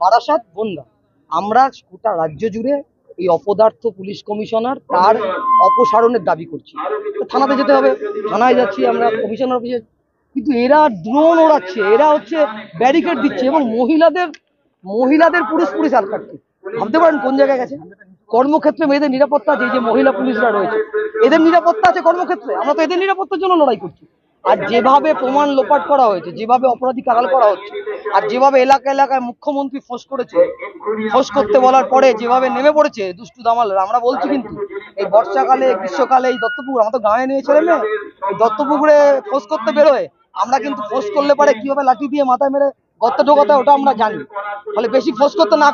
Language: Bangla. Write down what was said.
বারাসাত, বনগাঁ, আমরা গোটা রাজ্য জুড়ে এই অপদার্থ পুলিশ কমিশনার তার অপসারণের দাবি করছি। থানাতে যেতে হবে, থানায় যাচ্ছি আমরা, কমিশনার অফিসে, কিন্তু এরা ড্রোন ওড়াচ্ছে, এরা হচ্ছে ব্যারিকেড দিচ্ছে এবং মহিলাদের পুরুষ আটকাচ্ছে। ভাবতে পারেন কোন জায়গায় গেছে। কর্মক্ষেত্রে মেয়েদের নিরাপত্তা আছে, এই যে মহিলা পুলিশরা রয়েছে এদের নিরাপত্তা আছে কর্মক্ষেত্রে, আমরা তো এদের নিরাপত্তার জন্য লড়াই করছি। আর যেভাবে প্রমাণ লোপাট করা হয়েছে, যেভাবে অপরাধী কারাল করা হচ্ছে, আর যেভাবে এলাকায় মুখ্যমন্ত্রী ফোঁস করেছে, ফোঁস করতে বলার পরে যেভাবে নেমে পড়েছে দুষ্টু দামালরা, আমরা বলছি কিন্তু এই বর্ষাকালে গ্রীষ্মকালে এই দত্তপুকুর, আমার তো গাঁয়ে নিয়ে ছেলে মেয়ে, এই দত্তপুকুরে ফোঁস করতে বেরোয়, আমরা কিন্তু ফোঁস করলে পারে কিভাবে লাঠি দিয়ে মাথায় মেরে গর্তে ঢোকাতে হয় ওটা আমরা জানি। ফলে বেশি ফোঁস করতে না